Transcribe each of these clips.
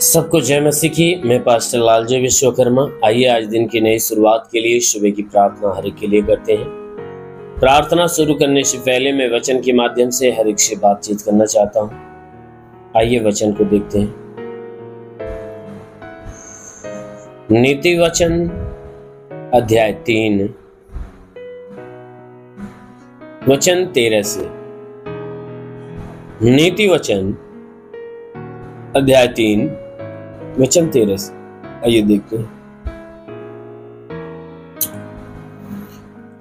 सबको जय मसीह की। मैं पास्टर लालजी विश्वकर्मा। आइए आज दिन की नई शुरुआत के लिए सुबह की प्रार्थना हर एक के लिए करते हैं। प्रार्थना शुरू करने से पहले मैं वचन के माध्यम से हर एक से बातचीत करना चाहता हूं। आइए वचन को देखते हैं। नीति वचन अध्याय 3 वचन 13 से। नीति वचन अध्याय 3 वचन 13 से। आइए देखते हैं।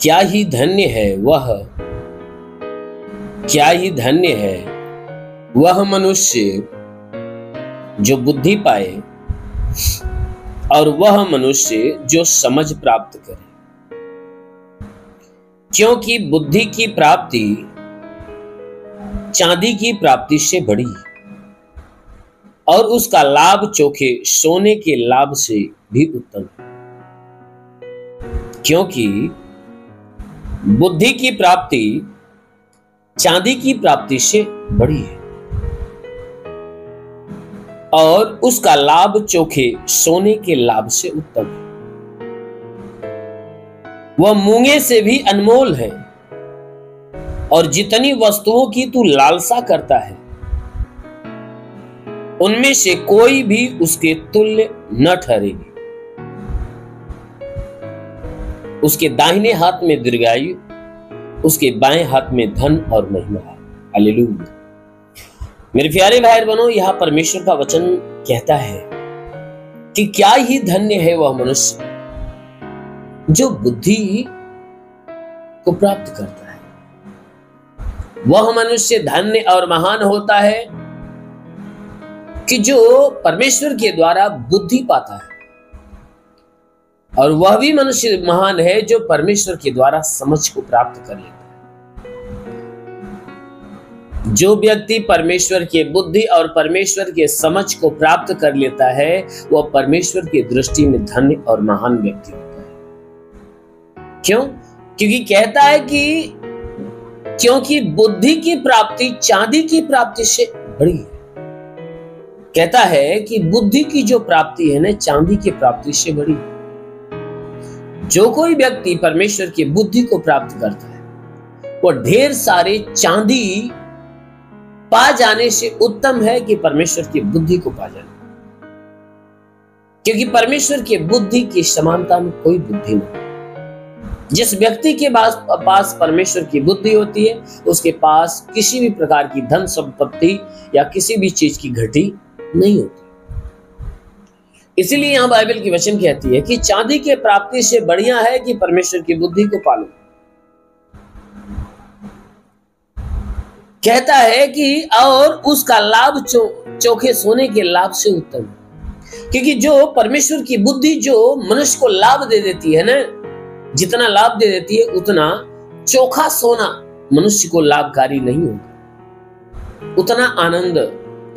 क्या ही धन्य है वह मनुष्य जो बुद्धि पाए और वह मनुष्य जो समझ प्राप्त करे, क्योंकि बुद्धि की प्राप्ति चांदी की प्राप्ति से बड़ी और उसका लाभ चोखे सोने के लाभ से भी उत्तम है। क्योंकि बुद्धि की प्राप्ति चांदी की प्राप्ति से बड़ी है और उसका लाभ चोखे सोने के लाभ से उत्तम है। वह मूंगे से भी अनमोल है और जितनी वस्तुओं की तू लालसा करता है उनमें से कोई भी उसके तुल्य न ठहरेगी। उसके दाहिने हाथ में दीर्घायु, उसके बाएं हाथ में धन और महिमा है। हालेलुया। मेरे प्यारे भाई बहनों, यहां परमेश्वर का वचन कहता है कि क्या ही धन्य है वह मनुष्य जो बुद्धि को प्राप्त करता है। वह मनुष्य धन्य और महान होता है कि जो परमेश्वर के द्वारा बुद्धि पाता है, और वह भी मनुष्य महान है जो परमेश्वर के द्वारा समझ को प्राप्त कर लेता है। जो व्यक्ति परमेश्वर के बुद्धि और परमेश्वर के समझ को प्राप्त कर लेता है वह परमेश्वर की दृष्टि में धन्य और महान व्यक्ति होता है। क्यों? क्योंकि कहता है कि क्योंकि बुद्धि की प्राप्ति चांदी की प्राप्ति से बड़ी है। कहता है कि बुद्धि की जो प्राप्ति है ना, चांदी की प्राप्ति से बड़ी है। जो कोई व्यक्ति परमेश्वर की बुद्धि को प्राप्त करता है वो ढेर सारे चांदी पा जाने से उत्तम है कि परमेश्वर की बुद्धि को पा जाना, क्योंकि परमेश्वर की बुद्धि की समानता में कोई बुद्धि नहीं। जिस व्यक्ति के पास परमेश्वर की बुद्धि होती है उसके पास किसी भी प्रकार की धन संपत्ति या किसी भी चीज की घटी नहीं होती। इसीलिए यहां बाइबल की वचन कहती है कि चांदी के प्राप्ति से बढ़िया है कि परमेश्वर की बुद्धि को पालो। कहता है कि और उसका लाभ चोखे सोने के लाभ से उत्तम है, क्योंकि जो परमेश्वर की बुद्धि जो मनुष्य को लाभ दे देती है ना, जितना लाभ दे देती है उतना चोखा सोना मनुष्य को लाभकारी नहीं होता। उतना आनंद,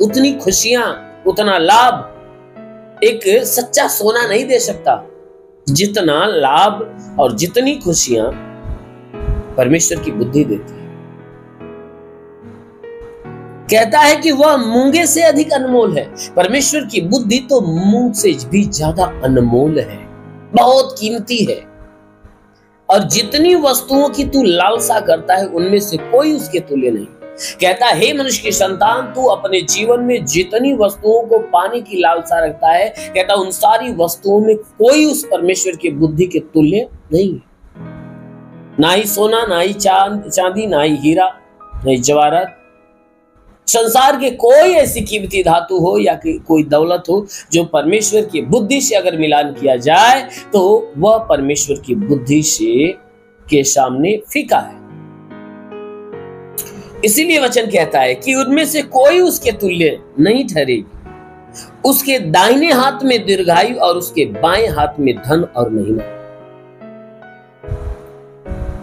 उतनी खुशियां, उतना लाभ एक सच्चा सोना नहीं दे सकता जितना लाभ और जितनी खुशियां परमेश्वर की बुद्धि देती है। कहता है कि वह मूंगे से अधिक अनमोल है। परमेश्वर की बुद्धि तो मूंग से भी ज्यादा अनमोल है, बहुत कीमती है। और जितनी वस्तुओं की तू लालसा करता है उनमें से कोई उसके तुल्य नहीं। कहता है हे मनुष्य की संतान, तू अपने जीवन में जितनी वस्तुओं को पाने की लालसा रखता है, कहता उन सारी वस्तुओं में कोई उस परमेश्वर की बुद्धि के तुल्य नहीं है। ना ही सोना, ना ही चांदी, ना ही हीरा, ना ही जवाहरात, संसार के कोई ऐसी कीमती धातु हो या कोई दौलत हो जो परमेश्वर की बुद्धि से अगर मिलान किया जाए तो वह परमेश्वर की बुद्धि से के सामने फीका है। इसीलिए वचन कहता है कि उनमें से कोई उसके तुल्य नहीं ठहरेगी। उसके दाहिने हाथ में दीर्घायु और उसके बाएं हाथ में धन और महिमा,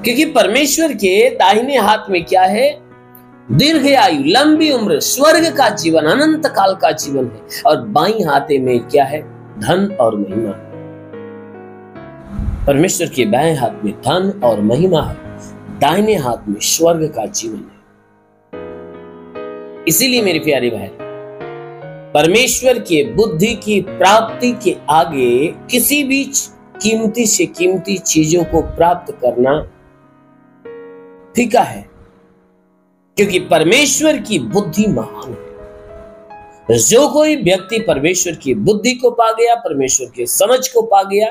क्योंकि परमेश्वर के दाहिने हाथ में क्या है? दीर्घ आयु, लंबी उम्र, स्वर्ग का जीवन, अनंत काल का जीवन है। और बाईं हाथे में क्या है? धन और महिमा। परमेश्वर के बाएं हाथ में धन और महिमा है, दाहिने हाथ में स्वर्ग का जीवन है। इसीलिए मेरे प्यारे भाई, परमेश्वर के बुद्धि की प्राप्ति के आगे किसी भी कीमती से कीमती चीजों को प्राप्त करना फीका है, क्योंकि परमेश्वर की बुद्धि महान है। जो कोई व्यक्ति परमेश्वर की बुद्धि को पा गया, परमेश्वर के समझ को पा गया,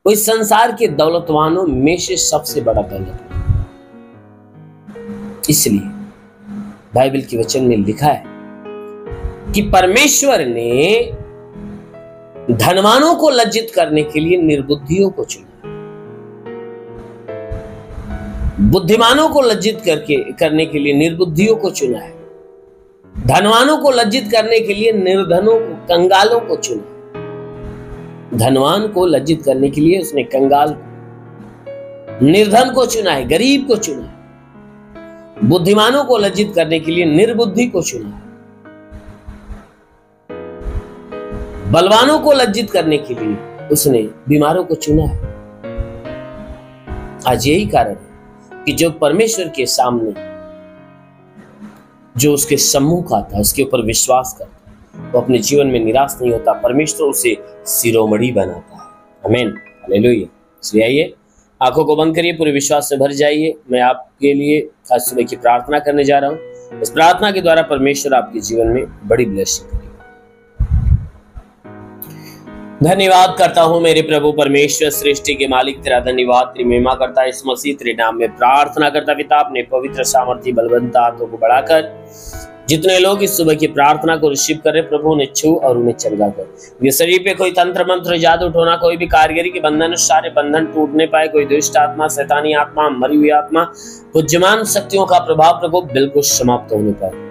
वो इस संसार के दौलतवानों में से सबसे बड़ा दौलतवान। इसलिए बाइबल के वचन में लिखा है कि परमेश्वर ने धनवानों को लज्जित करने के लिए निर्बुद्धियों को चुना, बुद्धिमानों को लज्जित करने के लिए निर्बुद्धियों को चुना है, धनवानों को लज्जित करने के लिए निर्धनों को, कंगालों को चुना। धनवान को लज्जित करने के लिए उसने कंगाल, निर्धन को चुना है, गरीब को चुना है। बुद्धिमानों को लज्जित करने के लिए निर्बुद्धि को चुना है। बलवानों को लज्जित करने के लिए उसने बीमारों को चुना है। आज यही कारण है कि जो परमेश्वर के सामने, जो उसके सम्मुख आता, उसके ऊपर विश्वास करता, वो अपने जीवन में निराश नहीं होता। परमेश्वर उसे शिरोमणि बनाता है। आमीन, हालेलुया। इसलिए आइए आंखों को बंद करिए, पूरे विश्वास से भर जाइए। मैं आपके लिए आज सुबह की प्रार्थना करने जा रहा हूं। इस प्रार्थना के द्वारा परमेश्वर आपके जीवन में बड़ी ब्लेसिंग करेगा। धन्यवाद करता हूं मेरे प्रभु परमेश्वर, सृष्टि के मालिक, तेरा धन्यवाद, तेरी महिमा करता है। इस मसीह तेरे नाम में प्रार्थना करता पिता, अपने पवित्र सामर्थ्य बलवंत हाथों को बढ़ाकर जितने लोग इस सुबह की प्रार्थना को रिसीव कर रहे, प्रभु उन्हें छू और उन्हें चंगा कर। ये शरीर पे कोई तंत्र मंत्र जादू टोना, कोई भी कारीगरी के बंधन, सारे बंधन टूटने पाए। कोई दुष्ट आत्मा, शैतानी आत्मा, मरी हुई आत्मा, बुद्धिमान शक्तियों का प्रभाव प्रभु बिल्कुल समाप्त होने पाए।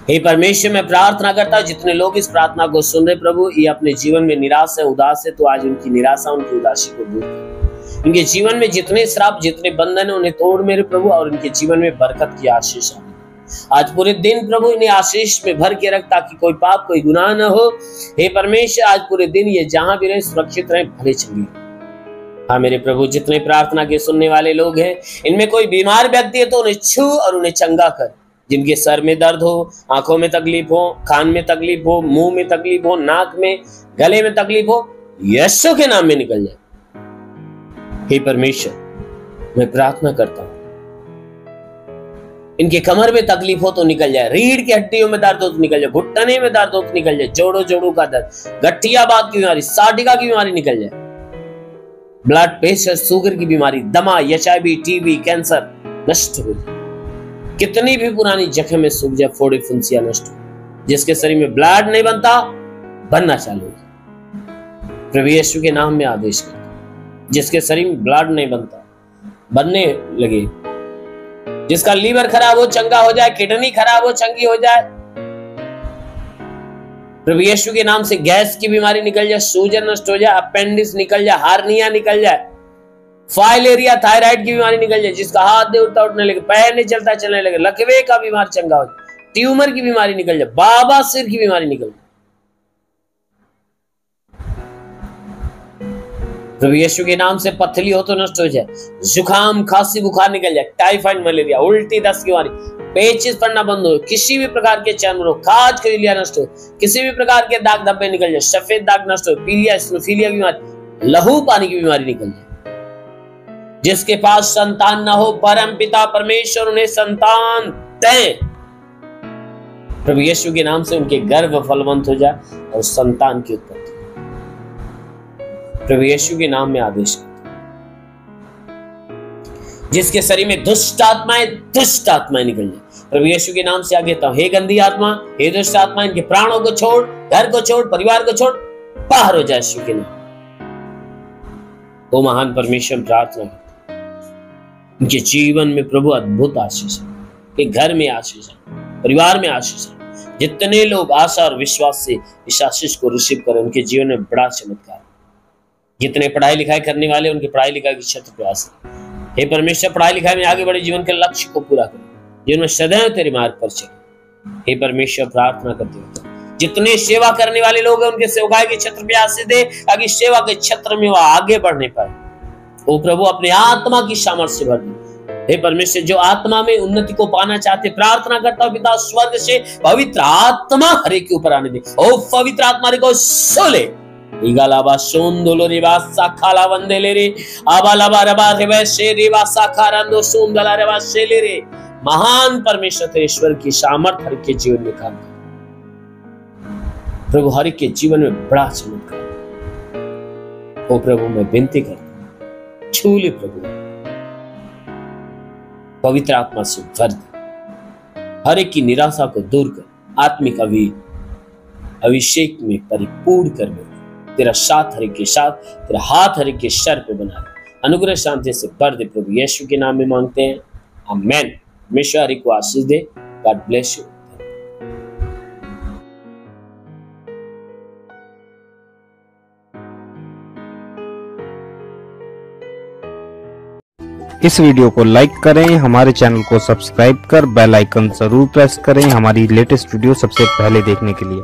हे परमेश्वर, मैं प्रार्थना करता हूं जितने लोग इस प्रार्थना को सुन रहे प्रभु, ये अपने जीवन में निराश है, उदास है, तो आज उनकी निराशा, उनकी उदासी को दूर कर। इनके जीवन में जितने श्राप, जितने बंधन है, उन्हें तोड़ मेरे प्रभु, और इनके जीवन में बरकत की आशीष आए। आज पूरे दिन प्रभु इन्हें आशीष में भर के रख, ताकि कोई पाप, कोई गुनाह न हो। हे परमेश्वर, आज पूरे दिन ये जहां भी रहे सुरक्षित रहे, भले चंगे। हाँ मेरे प्रभु, जितने प्रार्थना के सुनने वाले लोग हैं, इनमें कोई बीमार व्यक्ति है तो उन्हें छू और उन्हें चंगा कर। जिनके सर में दर्द हो, आंखों में तकलीफ हो, कान में तकलीफ हो, मुंह में तकलीफ हो, नाक में, गले में तकलीफ हो, यीशु के नाम में निकल जाए। हे परमेश्वर, मैं प्रार्थना करता हूं इनके कमर में तकलीफ हो तो निकल जाए, रीढ़ की हड्डियों में दर्द हो तो निकल जाए, घुटने में दर्द हो तो निकल जाए, जोड़ों का दर्द, गठियाबाद की बीमारी, साटिका की बीमारी निकल जाए, ब्लड प्रेशर, शुगर की बीमारी, दमा, एचआईवी, टीबी, कैंसर नष्ट हो जाए। कितनी भी पुरानी जख्म में सूख जाए, फोड़े फुंसियां नष्ट हो। जिसके शरीर में ब्लड नहीं बनता, बनना चालू हो। प्रभु यीशु के नाम में आदेश करता, जिसके शरीर में ब्लड नहीं बनता, बनने लगे। जिसका लीवर खराब हो, चंगा हो जाए, किडनी खराब हो, चंगी हो जाए। प्रभु यीशु के नाम से गैस की बीमारी निकल जाए, सूजन नष्ट हो जाए, अपेंडिक्स निकल जाए, हार्निया निकल जाए, फाइलेरिया, थायराइड की बीमारी निकल जाए। जिसका हाथ नहीं उठता, उठने लगे, पैर नहीं चलता, चलने लगे, लकवे का बीमार चंगा हो जाए, ट्यूमर की बीमारी निकल जाए, बाबा सिर की बीमारी निकल जाए। प्रभु यीशु के नाम से पथरी हो तो नष्ट हो जाए, जुकाम, खांसी, बुखार निकल जाए, टाइफाइड, मलेरिया, उल्टी, दस्त की बीमारी, पेचिश पड़ना बंद हो, किसी भी प्रकार के चर्म रोग, खाज, खुजलियां नष्ट हो, किसी भी प्रकार के दाग धब्बे निकल जाए, सफेद दाग नष्ट हो, पीलिया, स्नोफिलिया की बीमारी, लहू पानी की बीमारी निकल जाए। जिसके पास संतान न हो, परम पिता परमेश्वर उन्हें संतान दे। प्रभु यीशु के नाम से उनके गर्भ फलवंत हो जाए और संतान की उत्पत्ति। प्रभु यीशु के नाम में आदेश करता, जिसके शरीर में दुष्ट आत्माएं निकल जाए, प्रभु यीशु के नाम से आगे, हे गंदी आत्मा, हे दुष्ट आत्मा, इनके प्राणों को छोड़, घर को छोड़, परिवार को छोड़, बाहर हो जाए यीशु के नाम। वो महान परमेश्वर प्रार्थना करता, उनके जीवन में प्रभु अद्भुत आशीष है, के घर में आशीष है, परिवार में आशीष है। जितने लोग आशा और विश्वास से इस आशीष को रिसीव करें, उनके जीवन में बड़ा चमत्कार। जितने पढ़ाई लिखाई करने वाले, उनके पढ़ाई लिखाई के क्षेत्र प्रयास है। हे परमेश्वर, पढ़ाई लिखाई में आगे बढ़े, जीवन के लक्ष्य को पूरा करें, जीवन में सदैव तेरे मार्ग पर चले। हे परमेश्वर, प्रार्थना करते हुए जितने सेवा करने वाले लोग हैं, उनके सेवकाई के क्षेत्र प्रयास से दे, ताकि सेवा के क्षेत्र में वो आगे बढ़ने पाए। ओ प्रभु, अपने आत्मा की सामर्थ्य से भर दे, हे परमेश्वर, जो आत्मा में उन्नति को पाना चाहते, प्रार्थना करता हूं पिता स्वर्ग से पवित्र आत्मा हर एक के ऊपर आने दे। ओ पवित्र आत्मा रे को सोले इगालाबा सोंदोलो रिवासा खाला वंदेले रे आबालाबा रबा रेवशे रिवासा खारंदो सोंदला रेवा शेले रे। महान परमेश्वर ईश्वर की सामर्थ हर के जीवन में काम कर प्रभु, हर के जीवन में बड़ा चमत्कार। ओ प्रभु, मैं विनती करता हूं, छू ले प्रभु, पवित्र आत्मा से भर दे, हर एक की निराशा को दूर कर, आत्मिक अभिषेक में परिपूर्ण कर दे। तेरा साथ हर एक के साथ, तेरा हाथ हर एक के सर पे बना दे, अनुग्रह शांति से भर दे प्रभु, यीशु के नाम में मांगते हैं, आमेन। परमेश्वर हर एक को आशीष दे। God bless you. इस वीडियो को लाइक करें, हमारे चैनल को सब्सक्राइब कर बेल आइकन जरूर प्रेस करें हमारी लेटेस्ट वीडियो सबसे पहले देखने के लिए।